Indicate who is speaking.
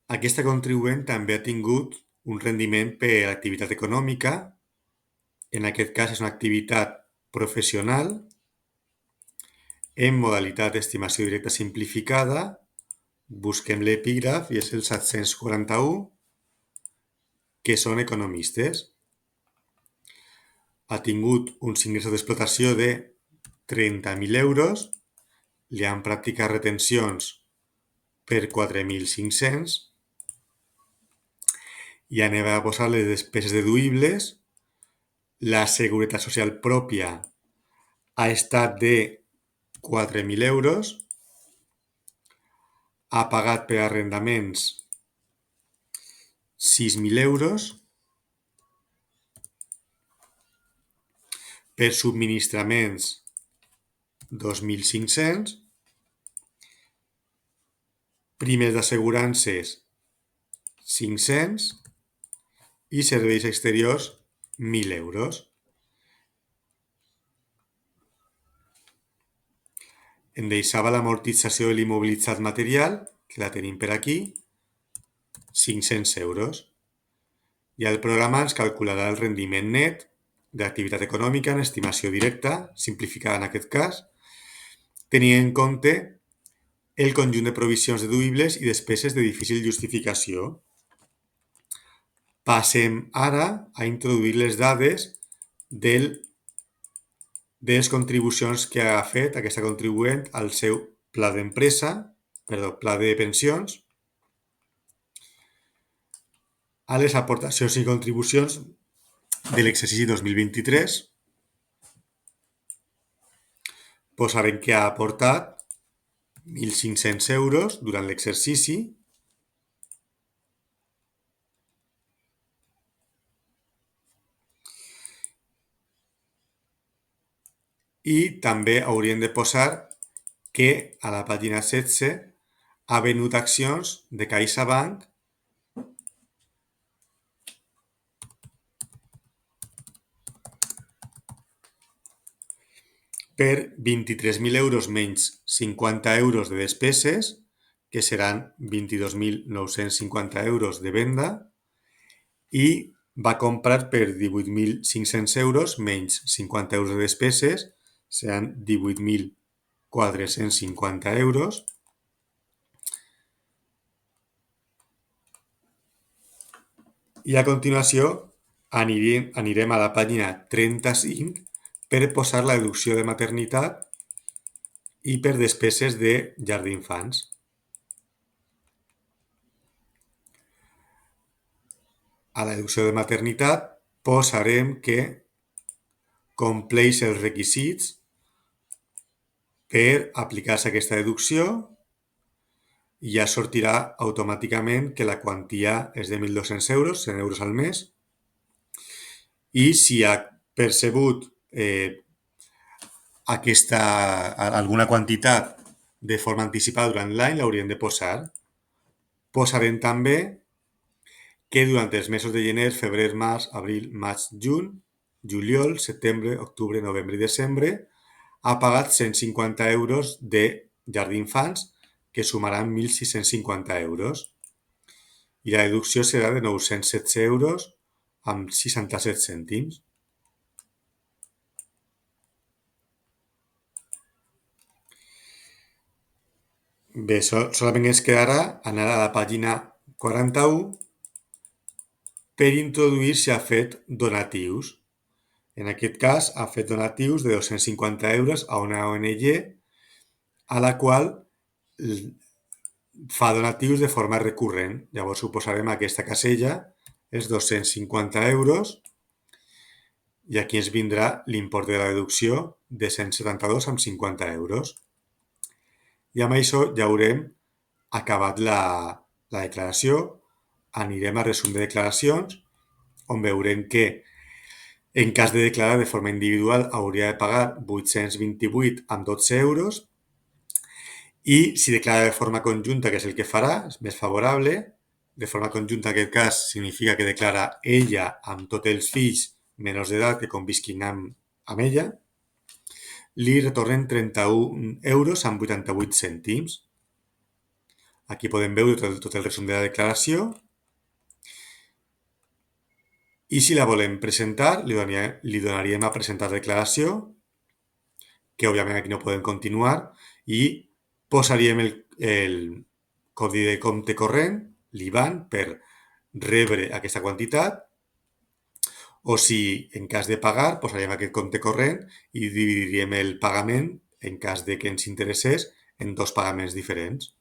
Speaker 1: Aquesta contribuent també ha tingut un rendiment per activitat econòmica. En aquest cas és una activitat professional en modalitat d'estimació directa simplificada. Busquem l'epígraf i és el 741, que són economistes. Ha tingut uns ingressos d'explotació de 30.000 euros, li han practicat retencions per 4.500 i anem a posar les despeses deduïbles. La seguretat social pròpia ha estat de 4.000 euros, ha pagat per arrendaments 6.000 euros, per subministraments 2.500, primes d'assegurances 500 i serveis exteriors 1.000 euros. Em deixava l'amortització de l'immobilitzat material, que la tenim per aquí, 500 euros. I el programa ens calcularà el rendiment net d'activitat econòmica en estimació directa, simplificada en aquest cas, tenint en compte el conjunt de provisions deduïbles i despeses de difícil justificació. Passem ara a introduir les dades de les contribucions que ha fet aquesta contribuent al seu pla d'empresa, pla de pensions, a les aportacions i contribucions de l'exercici 2023. Posarem que ha aportat 1.500 euros durant l'exercici i també hauríem de posar que a la pàgina 16 ha venut accions de CaixaBank per 23.000 euros menys 50 euros de despeses, que seran 22.950 euros de venda, i va comprar per 18.500 euros menys 50 euros de despeses, seran 18.450 euros. I a continuació anirem a la pàgina 35 per posar la deducció de maternitat i per despeses de llar d'infants. A la deducció de maternitat posarem que compleix els requisits per aplicar-se aquesta deducció i ja sortirà automàticament que la quantia és de 1.200 euros, 100 euros al mes, i si ha percebut alguna quantitat de forma anticipada durant l'any, l'hauríem de posar. Posarem també que durant els mesos de gener, febrer, març, abril, maig, juliol, setembre, octubre, novembre i desembre ha pagat 150 euros de llar d'infants, que sumaran 1.650 euros. I la deducció serà de 916 euros amb 67 cèntims. Bé, solament ens quedarà anar a la pàgina 41 per introduir si ha fet donatius. En aquest cas, ha fet donatius de 250 euros a una ONG a la qual fa donatius de forma recurrent. Llavors ho posarem a aquesta casella, és 250 euros, i aquí ens vindrà l'import de la deducció de 172,50 euros. I amb això ja haurem acabat la declaració. Anirem a resum de declaracions, on veurem que en cas de declarar de forma individual hauria de pagar 828,12 euros, i si declara de forma conjunta, que és el que farà, és més favorable, de forma conjunta en aquest cas significa que declara ella amb tots els fills menors d'edat que convisquin amb ella, li retornen 31 euros amb 88 cèntims. Aquí podem veure tot el resum de la declaració. I si la volem presentar, li donaríem a presentar declaració, que òbviament aquí no podem continuar, i posaríem el codi de compte corrent, l'IBAN, per rebre aquesta quantitat, o si en cas de pagar, posaríem aquest compte corrent i dividiríem el pagament, en cas de que ens interessés, en dos pagaments diferents.